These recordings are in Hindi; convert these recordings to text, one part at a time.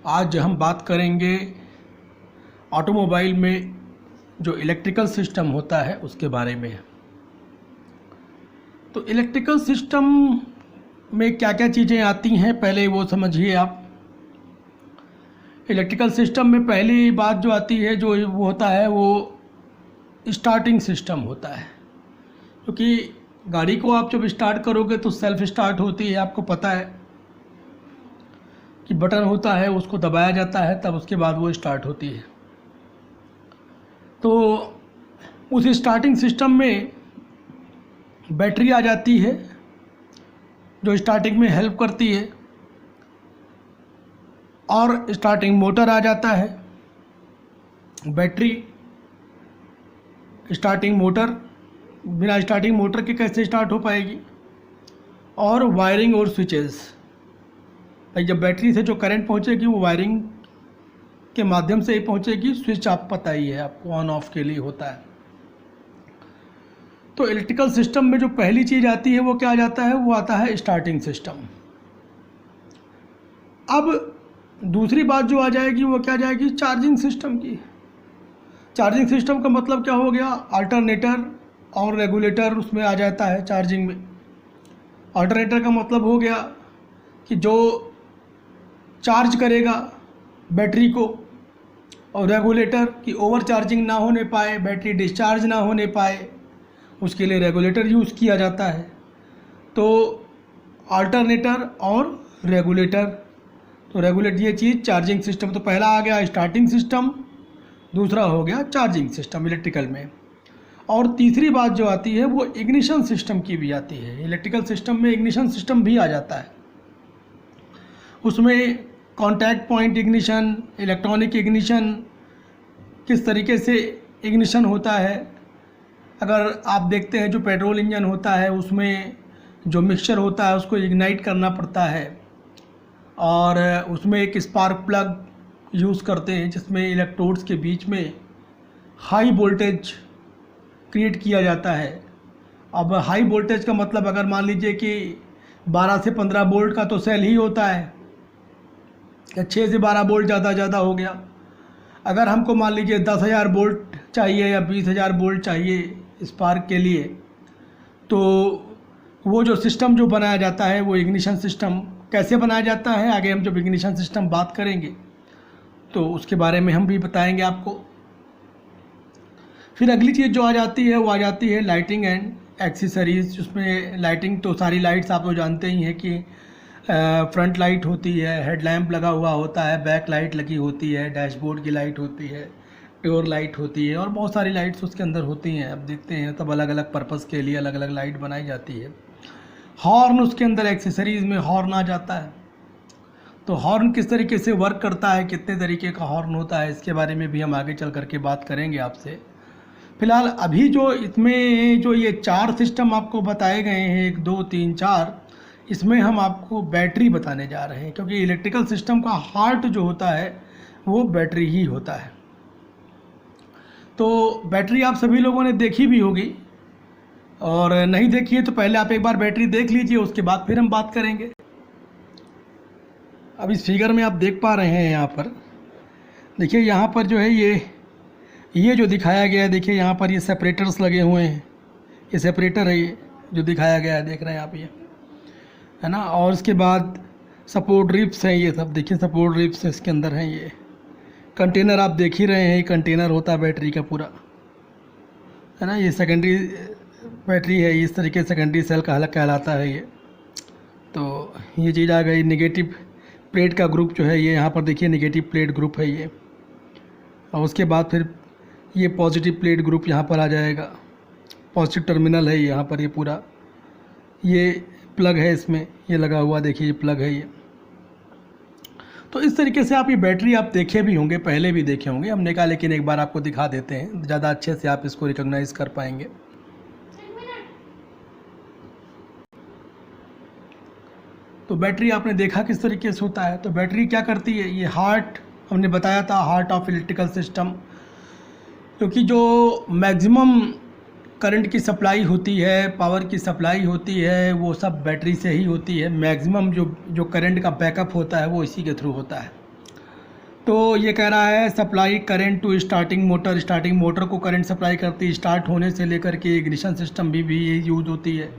आज हम बात करेंगे ऑटोमोबाइल में जो इलेक्ट्रिकल सिस्टम होता है उसके बारे में। तो इलेक्ट्रिकल सिस्टम में क्या क्या चीज़ें आती हैं पहले वो समझिए आप। इलेक्ट्रिकल सिस्टम में पहली बात जो आती है जो वो होता है वो स्टार्टिंग सिस्टम होता है, क्योंकि गाड़ी को आप जब स्टार्ट करोगे तो सेल्फ स्टार्ट होती है। आपको पता है कि बटन होता है, उसको दबाया जाता है, तब उसके बाद वो स्टार्ट होती है। तो उस स्टार्टिंग सिस्टम में बैटरी आ जाती है जो स्टार्टिंग में हेल्प करती है, और स्टार्टिंग मोटर आ जाता है। बैटरी, स्टार्टिंग मोटर, बिना स्टार्टिंग मोटर के कैसे स्टार्ट हो पाएगी, और वायरिंग और स्विचेस। भाई जब बैटरी से जो करंट पहुंचेगी वो वायरिंग के माध्यम से ही पहुंचेगी। स्विच आप पता ही है आपको, ऑन ऑफ के लिए होता है। तो इलेक्ट्रिकल सिस्टम में जो पहली चीज़ आती है वो क्या आ जाता है, वो आता है स्टार्टिंग सिस्टम। अब दूसरी बात जो आ जाएगी वो क्या जाएगी, चार्जिंग सिस्टम की। चार्जिंग सिस्टम का मतलब क्या हो गया, अल्टरनेटर और रेगुलेटर उसमें आ जाता है चार्जिंग में। अल्टरनेटर का मतलब हो गया कि जो चार्ज करेगा बैटरी को, और रेगुलेटर कि ओवर चार्जिंग ना होने पाए, बैटरी डिस्चार्ज ना होने पाए, उसके लिए रेगुलेटर यूज़ किया जाता है। तो अल्टरनेटर और रेगुलेटर, तो रेगुलेट ये चीज़ चार्जिंग सिस्टम। तो पहला आ गया स्टार्टिंग सिस्टम, दूसरा हो गया चार्जिंग सिस्टम इलेक्ट्रिकल में। और तीसरी बात जो आती है वो इग्निशन सिस्टम की भी आती है। इलेक्ट्रिकल सिस्टम में इग्निशन सिस्टम भी आ जाता है। उसमें contact point ignition, electronic ignition, किस तरीके से इग्निशन होता है। अगर आप देखते हैं जो पेट्रोल इंजन होता है उसमें जो मिक्सचर होता है उसको इग्नाइट करना पड़ता है, और उसमें एक स्पार्क प्लग यूज़ करते हैं जिसमें इलेक्ट्रोड्स के बीच में हाई वोल्टेज क्रिएट किया जाता है। अब हाई वोल्टेज का मतलब अगर मान लीजिए कि 12 से 15 वोल्ट का तो सेल ही होता है, या 6 से 12 वोल्ट ज़्यादा हो गया। अगर हमको मान लीजिए 10,000 वोल्ट चाहिए या 20,000 वोल्ट चाहिए स्पार्क के लिए, तो वो जो सिस्टम जो बनाया जाता है वो इग्निशन सिस्टम कैसे बनाया जाता है, आगे हम जब इग्निशन सिस्टम बात करेंगे तो उसके बारे में हम भी बताएंगे आपको। फिर अगली चीज़ जो आ जाती है वो आ जाती है लाइटिंग एंड एक्सेसरीज। उसमें लाइटिंग तो सारी लाइट्स आप तो जानते ही हैं कि फ्रंट लाइट होती है, हेडलैम्प लगा हुआ होता है, बैक लाइट लगी होती है, डैशबोर्ड की लाइट होती है, प्योर लाइट होती है, और बहुत सारी लाइट्स उसके अंदर होती हैं। अब देखते हैं तब अलग अलग पर्पज़ के लिए अलग अलग लाइट बनाई जाती है। हॉर्न, उसके अंदर एक्सेसरीज़ में हॉर्न आ जाता है। तो हॉर्न किस तरीके से वर्क करता है, कितने तरीके का हॉर्न होता है, इसके बारे में भी हम आगे चल करके बात करेंगे आपसे। फिलहाल अभी जो इसमें जो ये 4 सिस्टम आपको बताए गए हैं, 1 2 3 4, इसमें हम आपको बैटरी बताने जा रहे हैं, क्योंकि इलेक्ट्रिकल सिस्टम का हार्ट जो होता है वो बैटरी ही होता है। तो बैटरी आप सभी लोगों ने देखी भी होगी, और नहीं देखी है तो पहले आप एक बार बैटरी देख लीजिए, उसके बाद फिर हम बात करेंगे। अब इस फिगर में आप देख पा रहे हैं, यहाँ पर देखिए, यहाँ पर जो है ये जो दिखाया गया है, देखिए यहाँ पर ये सेपरेटर्स लगे हुए हैं। ये सेपरेटर है, ये जो दिखाया गया है, देख रहे हैं आप, ये है ना। और उसके बाद सपोर्ट रिप्स हैं, ये सब देखिए सपोर्ट रिप्स इसके अंदर हैं। ये कंटेनर आप देख ही रहे हैं, ये कंटेनर होता है बैटरी का पूरा, है ना। ये सेकेंडरी बैटरी है, इस तरीके से सेकेंडरी सेल कहलाता है ये। तो ये चीज़ आ गई। नेगेटिव प्लेट का ग्रुप जो है ये यहाँ पर देखिए, नेगेटिव प्लेट ग्रुप है ये। और उसके बाद फिर ये पॉजिटिव प्लेट ग्रुप यहाँ पर आ जाएगा। पॉजिटिव टर्मिनल है यहाँ पर, ये पूरा ये प्लग है, इसमें ये लगा हुआ, देखिए ये प्लग है ये। तो इस तरीके से आप ये बैटरी आप देखे भी होंगे, पहले भी देखे होंगे हमने कहा, लेकिन एक बार आपको दिखा देते हैं, ज़्यादा अच्छे से आप इसको रिकॉग्नाइज कर पाएंगे। तो बैटरी आपने देखा किस तरीके से होता है। तो बैटरी क्या करती है, ये हार्ट हमने बताया था, हार्ट ऑफ इलेक्ट्रिकल सिस्टम, क्योंकि जो मैक्सिमम करंट की सप्लाई होती है, पावर की सप्लाई होती है, वो सब बैटरी से ही होती है। मैक्सिमम जो करंट का बैकअप होता है वो इसी के थ्रू होता है। तो ये कह रहा है supply current to starting motor को करंट सप्लाई करती है, स्टार्ट होने से लेकर के इग्निशन सिस्टम भी ये यूज़ होती है।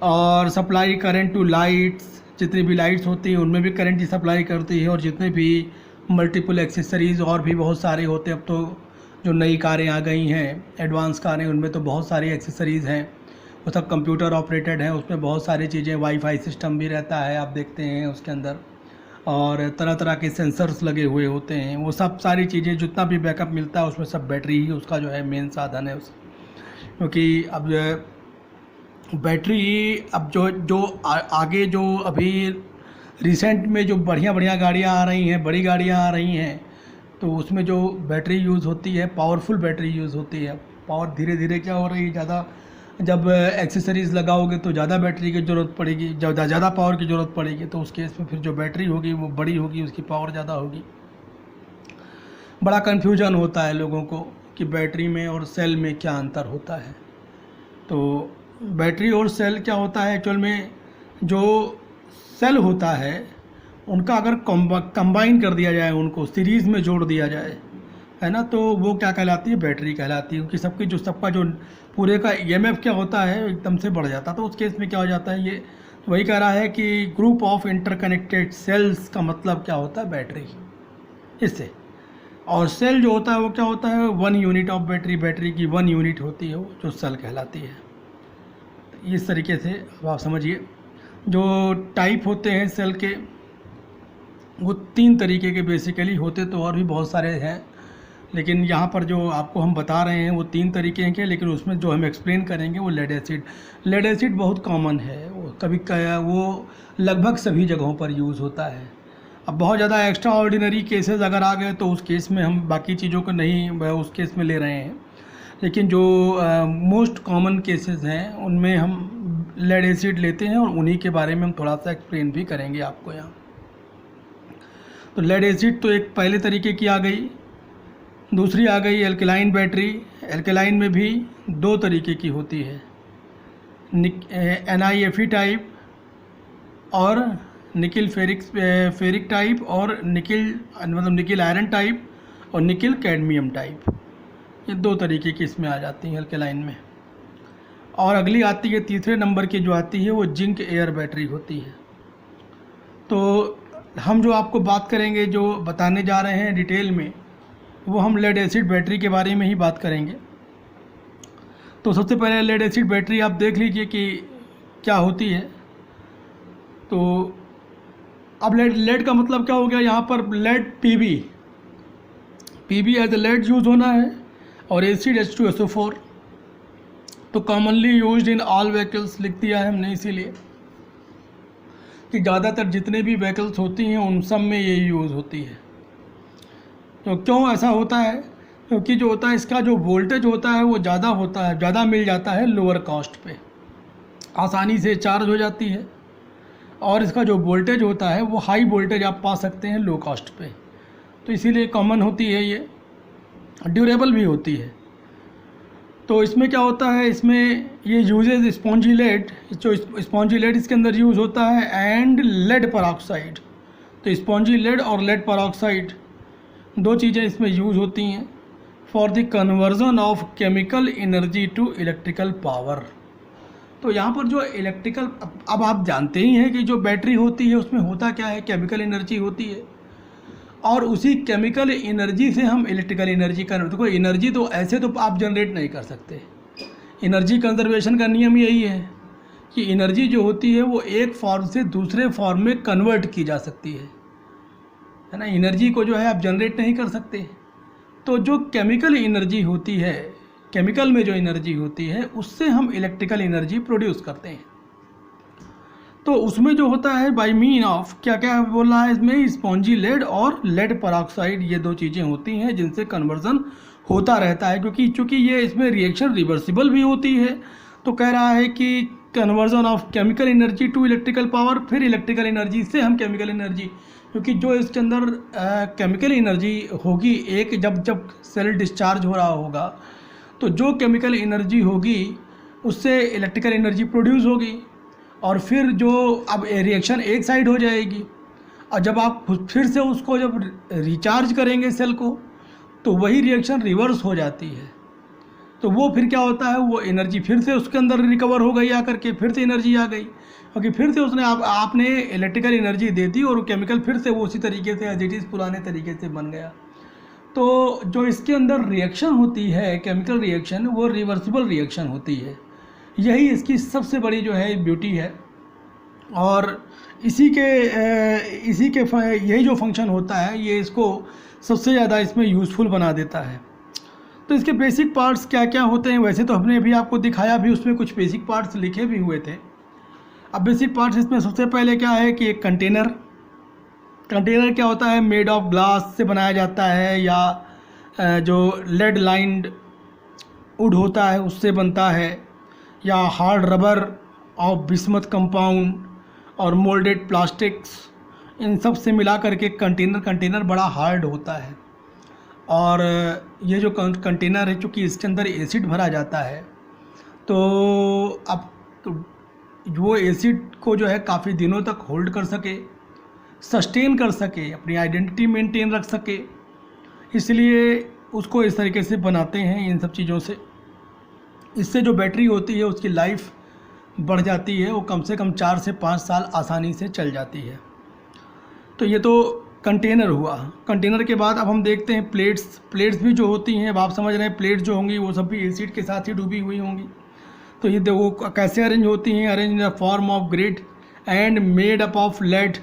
और सप्लाई करंट टू लाइट्स, जितनी भी लाइट्स होती हैं उनमें भी करंट ही सप्लाई करती है। और जितने भी मल्टीपल एक्सेसरीज़ और भी बहुत सारे होते हैं, अब तो जो नई कारें आ गई हैं, एडवांस कारें, उनमें तो बहुत सारी एक्सेसरीज़ हैं, वो सब कंप्यूटर ऑपरेटेड हैं, उसमें बहुत सारी चीज़ें, वाईफाई सिस्टम भी रहता है, आप देखते हैं उसके अंदर, और तरह तरह के सेंसर्स लगे हुए होते हैं। वो सब सारी चीज़ें, जितना भी बैकअप मिलता है उसमें सब बैटरी ही उसका जो है मेन साधन है उस, क्योंकि अब जो है बैटरी, अब जो आगे जो अभी रिसेंट में जो बढ़िया गाड़ियाँ आ रही हैं, बड़ी गाड़ियाँ आ रही हैं, तो उसमें जो बैटरी यूज़ होती है, पावरफुल बैटरी यूज़ होती है। पावर धीरे धीरे क्या हो रही है, ज़्यादा जब एक्सेसरीज़ लगाओगे तो ज़्यादा बैटरी की ज़रूरत पड़ेगी, ज़्यादा पावर की ज़रूरत पड़ेगी, तो उस केस में फिर जो बैटरी होगी वो बड़ी होगी, उसकी पावर ज़्यादा होगी। बड़ा कन्फ्यूजन होता है लोगों को कि बैटरी में और सेल में क्या अंतर होता है। तो बैटरी और सेल क्या होता है, एक्चुअल में जो सेल होता है उनका अगर कंबाइन कर दिया जाए, उनको सीरीज़ में जोड़ दिया जाए, है ना, तो वो क्या कहलाती है, बैटरी कहलाती है। क्योंकि सबका जो पूरे का ईएमएफ क्या होता है एकदम से बढ़ जाता है। तो उस केस में क्या हो जाता है, ये वही कह रहा है कि ग्रुप ऑफ इंटरकनेक्टेड सेल्स का मतलब क्या होता है, बैटरी, इससे। और सेल जो होता है वो क्या होता है, 1 यूनिट ऑफ बैटरी की 1 यूनिट होती है, वो जो सेल कहलाती है। इस तरीके से अब आप समझिए, जो टाइप होते हैं सेल के वो 3 तरीके के बेसिकली होते, तो और भी बहुत सारे हैं, लेकिन यहाँ पर जो आपको हम बता रहे हैं वो 3 तरीके के। लेकिन उसमें जो हम एक्सप्लेन करेंगे वो लेड एसिड बहुत कॉमन है, वो लगभग सभी जगहों पर यूज़ होता है। अब बहुत ज़्यादा एक्स्ट्रा ऑर्डिनरी केसेस अगर आ गए तो उस केस में हम बाकी चीज़ों को नहीं उस केस में ले रहे हैं, लेकिन जो मोस्ट कॉमन केसेस हैं उनमें हम लेड एसिड लेते हैं, और उन्हीं के बारे में हम थोड़ा सा एक्सप्लेन भी करेंगे आपको यहाँ। तो लेड एसिड तो एक पहले तरीके की आ गई। दूसरी आ गई एल्कलाइन बैटरी। एल्कलाइन में भी 2 तरीके की होती है, NiFe टाइप और निकिल फेरिक टाइप, और निकिल आयरन टाइप, और निकिल कैडमियम टाइप। ये 2 तरीके की इसमें आ जाती हैं एल्कलाइन में। और अगली आती है तीसरे नंबर की, जो आती है वो जिंक एयर बैटरी होती है। तो हम जो आपको बात करेंगे, जो बताने जा रहे हैं डिटेल में, वो हम लेड एसिड बैटरी के बारे में ही बात करेंगे। तो सबसे पहले लेड एसिड बैटरी आप देख लीजिए कि क्या होती है। तो अब लेड का मतलब क्या हो गया, यहाँ पर lead PB as a lead use होना है, और एसिड H2SO4। तो commonly used in all vehicles लिख दिया है हमने, इसीलिए कि ज़्यादातर जितने भी व्हीकल्स होती हैं उन सब में ये यूज़ होती है। तो क्यों ऐसा होता है, क्योंकि जो होता है इसका जो वोल्टेज होता है वो ज़्यादा होता है, ज़्यादा मिल जाता है लोअर कॉस्ट पे, आसानी से चार्ज हो जाती है। और इसका जो वोल्टेज होता है वो हाई वोल्टेज आप पा सकते हैं लो कॉस्ट पे, तो इसीलिए कॉमन होती है, ये ड्यूरेबल भी होती है। तो इसमें क्या होता है, इसमें ये यूजेज स्पॉन्जी लेड, जो स्पॉन्जी लेड इसके अंदर यूज़ होता है, एंड लेड परऑक्साइड। तो स्पॉन्जी लेड और लेड परऑक्साइड 2 चीज़ें इसमें यूज़ होती हैं for the conversion of chemical energy to electrical power. तो यहाँ पर जो इलेक्ट्रिकल, अब आप जानते ही हैं कि जो बैटरी होती है उसमें होता क्या है, केमिकल एनर्जी होती है, और उसी केमिकल एनर्जी से हम इलेक्ट्रिकल एनर्जी कन्वर्ट। देखो एनर्जी तो ऐसे तो आप जनरेट नहीं कर सकते, एनर्जी कंजर्वेशन का नियम यही है कि एनर्जी जो होती है वो एक फॉर्म से दूसरे फॉर्म में कन्वर्ट की जा सकती है ना। एनर्जी को जो है आप जनरेट नहीं कर सकते। तो जो केमिकल एनर्जी होती है, केमिकल में जो एनर्जी होती है, उससे हम इलेक्ट्रिकल एनर्जी प्रोड्यूस करते हैं। तो उसमें जो होता है बाय मीन ऑफ क्या क्या बोल रहा है इसमें, स्पॉन्जी लेड और लेड परऑक्साइड, ये 2 चीज़ें होती हैं जिनसे कन्वर्जन होता रहता है। क्योंकि ये इसमें रिएक्शन रिवर्सिबल भी होती है। तो कह रहा है कि conversion of chemical energy to electrical power, फिर इलेक्ट्रिकल एनर्जी से हम केमिकल एनर्जी, क्योंकि जो इसके अंदर केमिकल एनर्जी होगी, एक जब सेल डिस्चार्ज हो रहा होगा तो जो केमिकल एनर्जी होगी उससे इलेक्ट्रिकल एनर्जी प्रोड्यूस होगी, और फिर जो अब रिएक्शन एक साइड हो जाएगी, और जब आप फिर से उसको जब रिचार्ज करेंगे सेल को, तो वही रिएक्शन रिवर्स हो जाती है। तो वो फिर क्या होता है, वो एनर्जी फिर से उसके अंदर रिकवर हो गई, आकर के फिर से एनर्जी आ गई, क्योंकि फिर से उसने आपने इलेक्ट्रिकल एनर्जी दे दी और केमिकल फिर से वो उसी तरीके से एज इट इज़ पुराने तरीके से बन गया। तो जो इसके अंदर रिएक्शन होती है, केमिकल रिएक्शन, वो रिवर्सिबल रिएक्शन होती है। यही इसकी सबसे बड़ी जो है ब्यूटी है। और इसी के यही जो फंक्शन होता है, ये इसको सबसे ज़्यादा इसमें यूज़फुल बना देता है। तो इसके बेसिक पार्ट्स क्या क्या होते हैं, वैसे तो हमने अभी आपको दिखाया भी, उसमें कुछ बेसिक पार्ट्स लिखे भी हुए थे। अब बेसिक पार्ट्स इसमें सबसे पहले क्या है कि एक कंटेनर क्या होता है, मेड ऑफ ग्लास से बनाया जाता है, या जो लेड लाइंड वुड होता है उससे बनता है, या hard rubber of bismuth compound और मोल्डेड प्लास्टिक्स, इन सब से मिला करके कंटेनर बड़ा हार्ड होता है। और ये जो कंटेनर है, चूँकि इसके अंदर एसिड भरा जाता है, तो अब वो एसिड को जो है काफ़ी दिनों तक होल्ड कर सके, सस्टेन कर सके, अपनी आइडेंटिटी मेंटेन रख सके, इसलिए उसको इस तरीके से बनाते हैं इन सब चीज़ों से। इससे जो बैटरी होती है उसकी लाइफ बढ़ जाती है, वो कम से कम 4 से 5 साल आसानी से चल जाती है। तो ये तो कंटेनर हुआ। कंटेनर के बाद अब हम देखते हैं प्लेट्स भी जो होती हैं, अब आप समझ रहे हैं प्लेट जो होंगी वो सब भी एसिड के साथ ही डूबी हुई होंगी। तो ये देखो कैसे अरेंज होती हैं, arrange in the form of grid and made up of lead,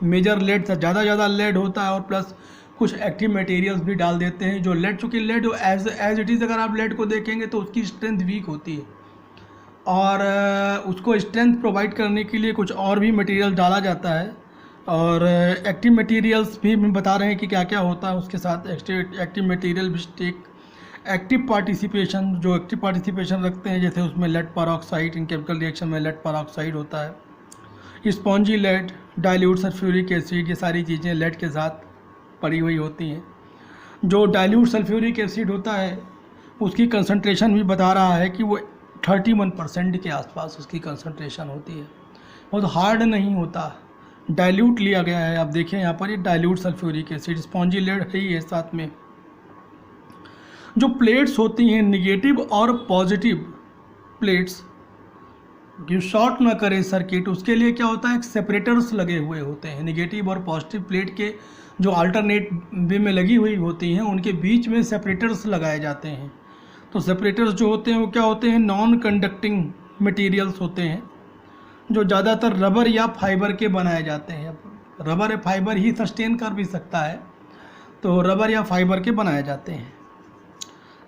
major lead से ज़्यादा लेड होता है, और प्लस कुछ एक्टिव मटेरियल्स भी डाल देते हैं। जो लेड, चूँकि लेड एज इट इज़ अगर आप लेड को देखेंगे तो उसकी स्ट्रेंथ वीक होती है, और उसको स्ट्रेंथ प्रोवाइड करने के लिए कुछ और भी मटेरियल डाला जाता है। और एक्टिव मटेरियल्स भी हम बता रहे हैं कि क्या क्या होता है उसके साथ। एक्टिव मटेरियल भी टेक एक्टिव पार्टिसिपेशन, जो एक्टिव पार्टिसिपेशन रखते हैं, जैसे उसमें लेड पेरोक्साइड, इन केमिकल रिएक्शन में लेड पेरोक्साइड होता है, spongy lead, dilute sulphuric acid, ये सारी चीज़ें लेड के साथ पड़ी हुई होती हैं। जो डाइल्यूट सल्फ्यूरिक एसिड होता है उसकी कंसंट्रेशन भी बता रहा है कि वो 31% के आसपास उसकी कंसंट्रेशन होती है, बहुत हार्ड नहीं होता, डाइल्यूट लिया गया है। आप देखें यहाँ पर ये dilute sulphuric acid, spongy lead है ही है साथ में। जो प्लेट्स होती हैं, निगेटिव और पॉजिटिव प्लेट्स, जो शॉर्ट ना करे सर्किट, उसके लिए क्या होता है, सेपरेटर्स लगे हुए होते हैं। निगेटिव और पॉजिटिव प्लेट के जो अल्टरनेट वे में लगी हुई होती हैं, उनके बीच में सेपरेटर्स लगाए जाते हैं। तो सेपरेटर्स जो होते हैं वो क्या होते हैं, नॉन कंडक्टिंग मटेरियल्स होते हैं, जो ज़्यादातर रबर या फाइबर के बनाए जाते हैं। रबर या फाइबर ही सस्टेन कर भी सकता है, तो रबर या फाइबर के बनाए जाते हैं।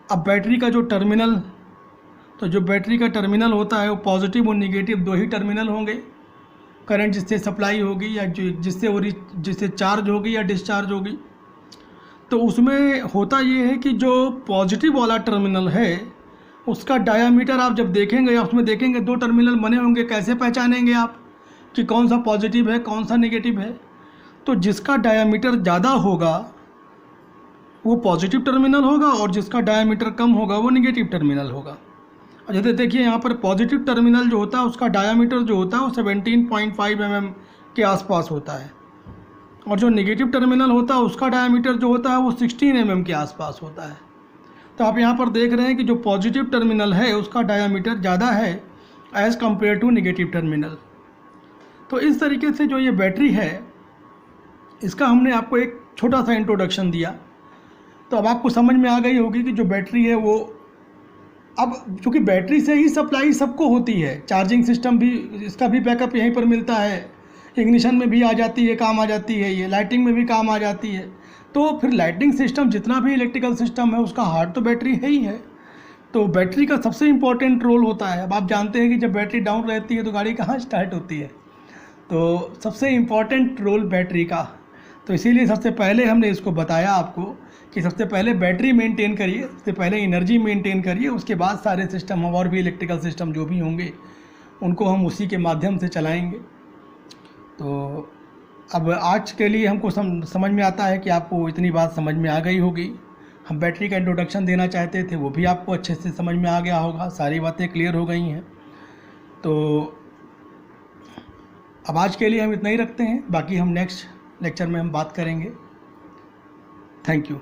अब बैटरी का जो टर्मिनल, तो जो बैटरी का टर्मिनल होता है वो पॉजिटिव और निगेटिव 2 ही टर्मिनल होंगे। करंट जिससे सप्लाई होगी, या जिससे चार्ज होगी या डिस्चार्ज होगी। तो उसमें होता ये है कि जो पॉजिटिव वाला टर्मिनल है उसका डायामीटर आप जब देखेंगे, या उसमें देखेंगे 2 टर्मिनल बने होंगे, कैसे पहचानेंगे आप कि कौन सा पॉजिटिव है कौन सा नेगेटिव है। तो जिसका डायामीटर ज़्यादा होगा वो पॉजिटिव टर्मिनल होगा, और जिसका डायामीटर कम होगा वो नेगेटिव टर्मिनल होगा। और जैसे देखिए यहाँ पर पॉजिटिव टर्मिनल जो होता है उसका डायामीटर जो होता है वो 17.5 mm के आसपास होता है, और जो नेगेटिव टर्मिनल होता है उसका डायामीटर जो होता है वो 16 mm के आसपास होता है। तो आप यहाँ पर देख रहे हैं कि जो पॉजिटिव टर्मिनल है उसका डायामीटर ज़्यादा है as compare to negative terminal. तो इस तरीके से जो ये बैटरी है इसका हमने आपको एक छोटा सा इंट्रोडक्शन दिया। तो अब आपको समझ में आ गई होगी कि जो बैटरी है वो, अब चूँकि बैटरी से ही सप्लाई सबको होती है, चार्जिंग सिस्टम भी, इसका भी बैकअप यहीं पर मिलता है, इग्निशन में भी आ जाती है, काम आ जाती है, ये लाइटिंग में भी काम आ जाती है। तो फिर लाइटिंग सिस्टम, जितना भी इलेक्ट्रिकल सिस्टम है उसका हार्ट तो बैटरी है ही है। तो बैटरी का सबसे इम्पोर्टेंट रोल होता है। अब आप जानते हैं कि जब बैटरी डाउन रहती है तो गाड़ी कहाँ स्टार्ट होती है, तो सबसे इम्पॉर्टेंट रोल बैटरी का। तो इसीलिए सबसे पहले हमने इसको बताया आपको कि सबसे पहले बैटरी मेंटेन करिए, सबसे पहले एनर्जी मेंटेन करिए, उसके बाद सारे सिस्टम और भी इलेक्ट्रिकल सिस्टम जो भी होंगे उनको हम उसी के माध्यम से चलाएंगे। तो अब आज के लिए हमको समझ में आता है कि आपको इतनी बात समझ में आ गई होगी। हम बैटरी का इंट्रोडक्शन देना चाहते थे, वो भी आपको अच्छे से समझ में आ गया होगा, सारी बातें क्लियर हो गई हैं। तो अब आज के लिए हम इतना ही रखते हैं, बाकी हम नेक्स्ट लेक्चर में हम बात करेंगे। Thank you.